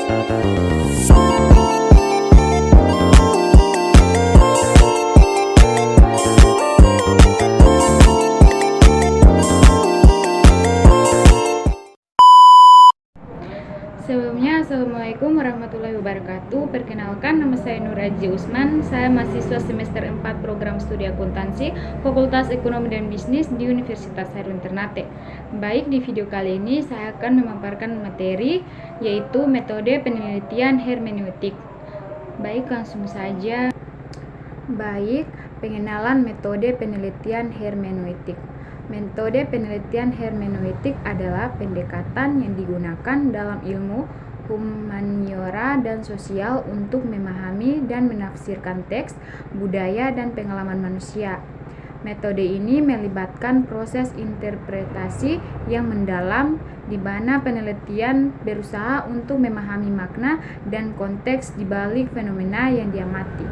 Sebelumnya, Assalamualaikum warahmatullahi wabarakatuh. Perkenalkan, nama saya Nur Aji Usman. Saya mahasiswa semester 4 program studi akuntansi Fakultas Ekonomi dan Bisnis di Universitas Hairun Ternate. Baik, di video kali ini saya akan memaparkan materi yaitu metode penelitian hermeneutik. Baik, langsung saja. Baik, pengenalan metode penelitian hermeneutik. Metode penelitian hermeneutik adalah pendekatan yang digunakan dalam ilmu humaniora dan sosial untuk memahami dan menafsirkan teks, budaya, dan pengalaman manusia. Metode ini melibatkan proses interpretasi yang mendalam, di mana penelitian berusaha untuk memahami makna dan konteks di balik fenomena yang diamati.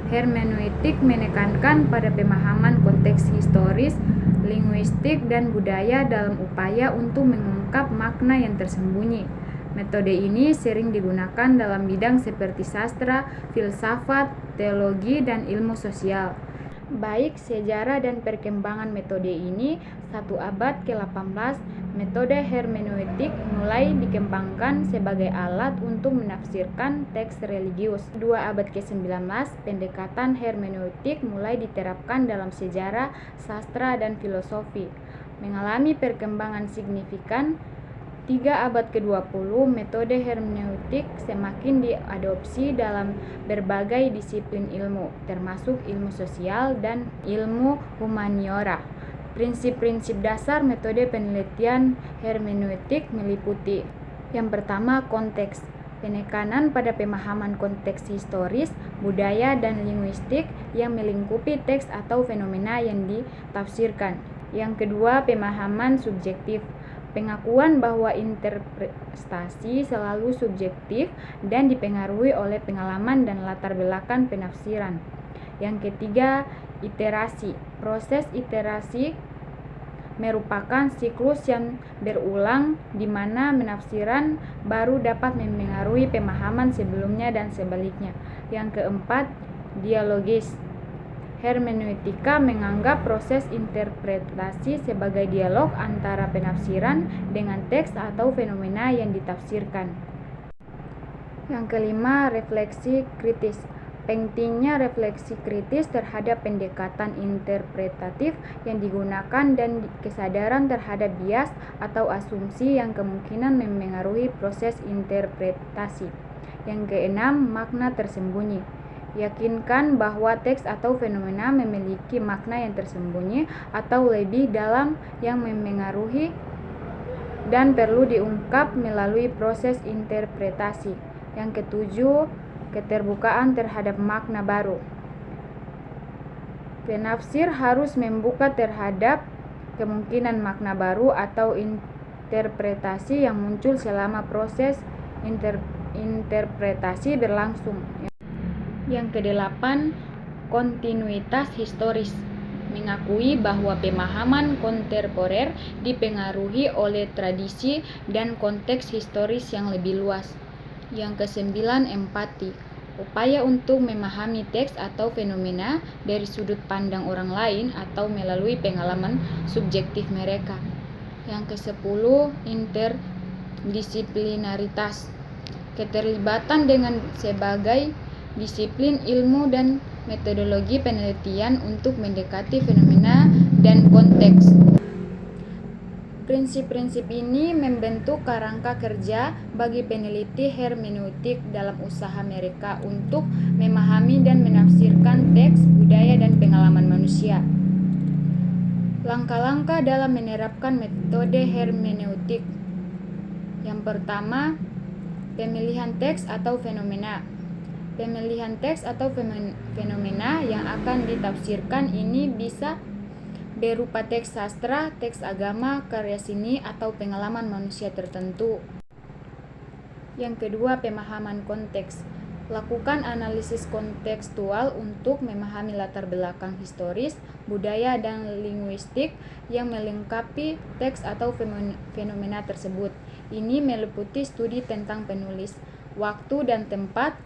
Hermeneutik menekankan pada pemahaman konteks historis, linguistik, dan budaya dalam upaya untuk mengungkap makna yang tersembunyi. Metode ini sering digunakan dalam bidang seperti sastra, filsafat, teologi, dan ilmu sosial. Baik, sejarah dan perkembangan metode ini 1 abad ke-18, metode hermeneutik mulai dikembangkan sebagai alat untuk menafsirkan teks religius. 2 abad ke-19, pendekatan hermeneutik mulai diterapkan dalam sejarah, sastra, dan filosofi. Mengalami perkembangan signifikan 3 abad ke-20, metode hermeneutik semakin diadopsi dalam berbagai disiplin ilmu, termasuk ilmu sosial dan ilmu humaniora. Prinsip-prinsip dasar metode penelitian hermeneutik meliputi: yang pertama, konteks. Penekanan pada pemahaman konteks historis, budaya, dan linguistik yang melingkupi teks atau fenomena yang ditafsirkan. Yang kedua, pemahaman subjektif. Pengakuan bahwa interpretasi selalu subjektif dan dipengaruhi oleh pengalaman dan latar belakang penafsiran. Yang ketiga, iterasi. Proses iterasi merupakan siklus yang berulang di mana penafsiran baru dapat memengaruhi pemahaman sebelumnya dan sebaliknya. Yang keempat, dialogis. Hermeneutika menganggap proses interpretasi sebagai dialog antara penafsiran dengan teks atau fenomena yang ditafsirkan. Yang kelima, refleksi kritis. Pentingnya refleksi kritis terhadap pendekatan interpretatif yang digunakan dan kesadaran terhadap bias atau asumsi yang kemungkinan memengaruhi proses interpretasi. Yang keenam, makna tersembunyi. Yakinkan bahwa teks atau fenomena memiliki makna yang tersembunyi atau lebih dalam yang memengaruhi dan perlu diungkap melalui proses interpretasi. Yang ketujuh, keterbukaan terhadap makna baru. Penafsir harus membuka terhadap kemungkinan makna baru atau interpretasi yang muncul selama proses interpretasi berlangsung. Yang kedelapan, kontinuitas historis. Mengakui bahwa pemahaman kontemporer dipengaruhi oleh tradisi dan konteks historis yang lebih luas. Yang kesembilan, empati. Upaya untuk memahami teks atau fenomena dari sudut pandang orang lain atau melalui pengalaman subjektif mereka. Yang kesepuluh, interdisiplinaritas. Keterlibatan dengan sebagai disiplin ilmu dan metodologi penelitian untuk mendekati fenomena dan konteks. Prinsip-prinsip ini membentuk kerangka kerja bagi peneliti hermeneutik dalam usaha mereka untuk memahami dan menafsirkan teks, budaya, dan pengalaman manusia. Langkah-langkah dalam menerapkan metode hermeneutik. Yang pertama, pemilihan teks atau fenomena. Pemilihan teks atau fenomena yang akan ditafsirkan ini bisa berupa teks sastra, teks agama, karya seni, atau pengalaman manusia tertentu. Yang kedua, pemahaman konteks. Lakukan analisis kontekstual untuk memahami latar belakang historis, budaya, dan linguistik yang melengkapi teks atau fenomena tersebut. Ini meliputi studi tentang penulis, waktu dan tempat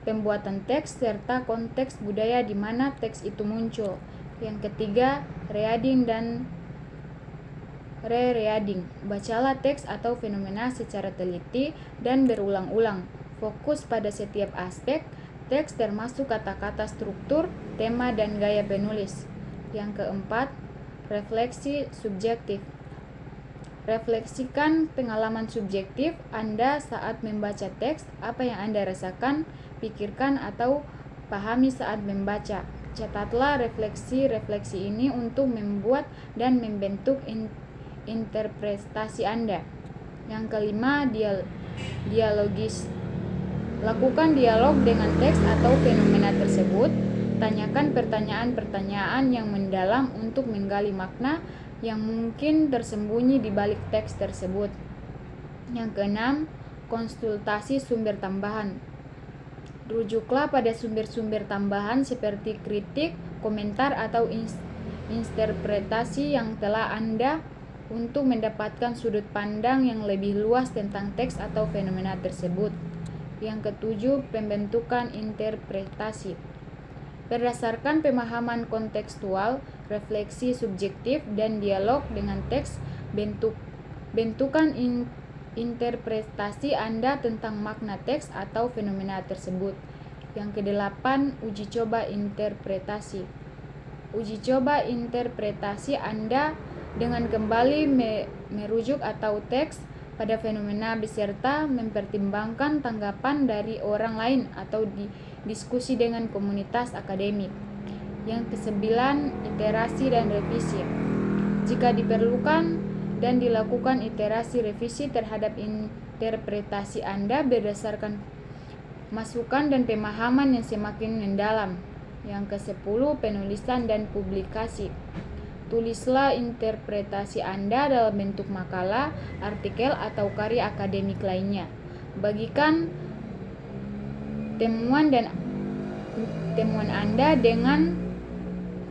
pembuatan teks, serta konteks budaya di mana teks itu muncul. Yang ketiga, reading dan re-reading. Bacalah teks atau fenomena secara teliti dan berulang-ulang. Fokus pada setiap aspek teks termasuk kata-kata, struktur, tema, dan gaya penulis. Yang keempat, refleksi subjektif. Refleksikan pengalaman subjektif Anda saat membaca teks, apa yang Anda rasakan, pikirkan, atau pahami saat membaca. Catatlah refleksi-refleksi ini untuk membuat dan membentuk interpretasi Anda. Yang kelima, dialogis. Lakukan dialog dengan teks atau fenomena tersebut. Tanyakan pertanyaan-pertanyaan yang mendalam untuk menggali makna yang mungkin tersembunyi di balik teks tersebut. Yang keenam, konsultasi sumber tambahan. Rujuklah pada sumber-sumber tambahan seperti kritik, komentar, atau interpretasi yang telah Anda untuk mendapatkan sudut pandang yang lebih luas tentang teks atau fenomena tersebut. Yang ketujuh, pembentukan interpretasi. Berdasarkan pemahaman kontekstual, refleksi subjektif, dan dialog dengan teks, bentukan interpretasi Anda tentang makna teks atau fenomena tersebut. Yang kedelapan, uji coba interpretasi. Uji coba interpretasi Anda dengan kembali merujuk atau teks pada fenomena beserta mempertimbangkan tanggapan dari orang lain atau diskusi dengan komunitas akademik. Yang kesembilan, iterasi dan revisi. Jika diperlukan dan dilakukan iterasi revisi terhadap interpretasi Anda berdasarkan masukan dan pemahaman yang semakin mendalam. Yang kesepuluh, penulisan dan publikasi. Tulislah interpretasi Anda dalam bentuk makalah, artikel, atau karya akademik lainnya. Bagikan temuan Anda dengan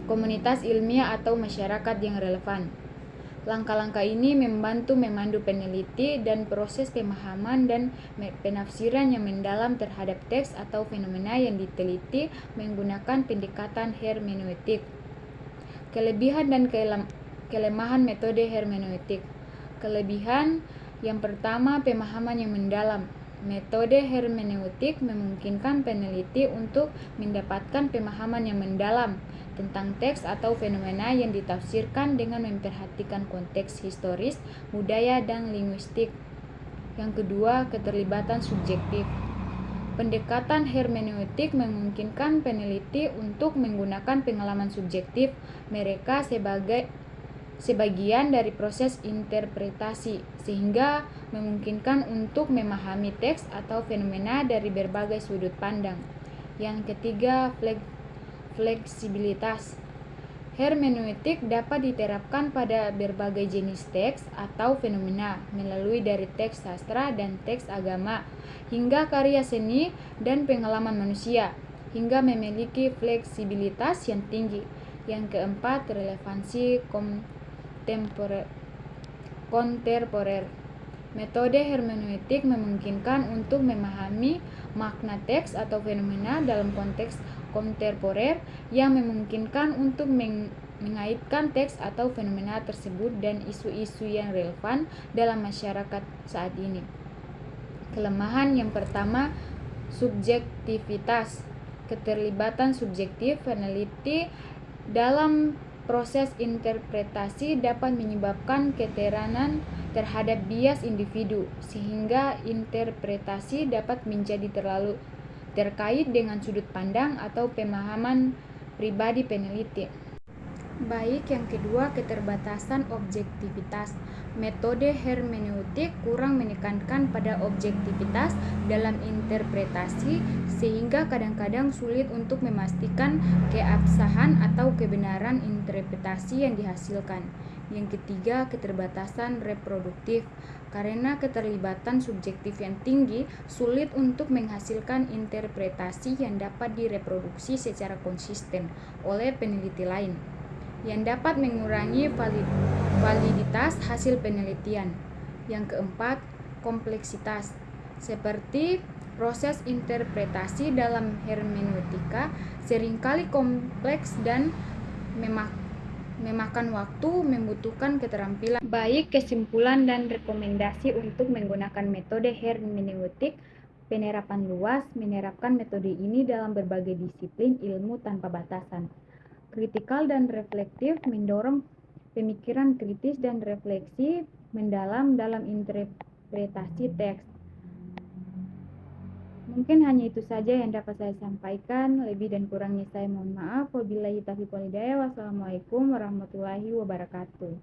komunitas ilmiah atau masyarakat yang relevan. Langkah-langkah ini membantu memandu peneliti dan proses pemahaman dan penafsiran yang mendalam terhadap teks atau fenomena yang diteliti menggunakan pendekatan hermeneutik. Kelebihan dan kelemahan metode hermeneutik. Kelebihan yang pertama, pemahaman yang mendalam. Metode hermeneutik memungkinkan peneliti untuk mendapatkan pemahaman yang mendalam tentang teks atau fenomena yang ditafsirkan dengan memperhatikan konteks historis, budaya, dan linguistik. Yang kedua, keterlibatan subjektif. Pendekatan hermeneutik memungkinkan peneliti untuk menggunakan pengalaman subjektif mereka sebagian dari proses interpretasi, sehingga memungkinkan untuk memahami teks atau fenomena dari berbagai sudut pandang. Yang ketiga, fleksibilitas. Hermeneutik dapat diterapkan pada berbagai jenis teks atau fenomena, melalui dari teks sastra dan teks agama, hingga karya seni dan pengalaman manusia, hingga memiliki fleksibilitas yang tinggi. Yang keempat, relevansi kontemporer. Metode hermeneutik memungkinkan untuk memahami makna teks atau fenomena dalam konteks kontemporer yang memungkinkan untuk mengaitkan teks atau fenomena tersebut dan isu-isu yang relevan dalam masyarakat saat ini. Kelemahan yang pertama, subjektivitas. Keterlibatan subjektif peneliti dalam proses interpretasi dapat menyebabkan keteranan terhadap bias individu, sehingga interpretasi dapat menjadi terlalu terkait dengan sudut pandang atau pemahaman pribadi peneliti. Baik, yang kedua, keterbatasan objektivitas. Metode hermeneutik kurang menekankan pada objektivitas dalam interpretasi, sehingga kadang-kadang sulit untuk memastikan keabsahan atau kebenaran interpretasi yang dihasilkan. Yang ketiga, keterbatasan reproduktif. Karena keterlibatan subjektif yang tinggi, sulit untuk menghasilkan interpretasi yang dapat direproduksi secara konsisten oleh peneliti lain, yang dapat mengurangi validitas hasil penelitian. Yang keempat, kompleksitas. Seperti Proses interpretasi dalam hermeneutika seringkali kompleks dan memakan waktu, membutuhkan keterampilan. Baik kesimpulan dan rekomendasi untuk menggunakan metode hermeneutik penerapan luas, menerapkan metode ini dalam berbagai disiplin ilmu tanpa batasan. Kritikal dan reflektif mendorong pemikiran kritis dan refleksi mendalam dalam interpretasi teks. Mungkin hanya itu saja yang dapat saya sampaikan. Lebih dan kurangnya saya mohon maaf. Wabillahi taufiq wal hidayah. Wassalamualaikum warahmatullahi wabarakatuh.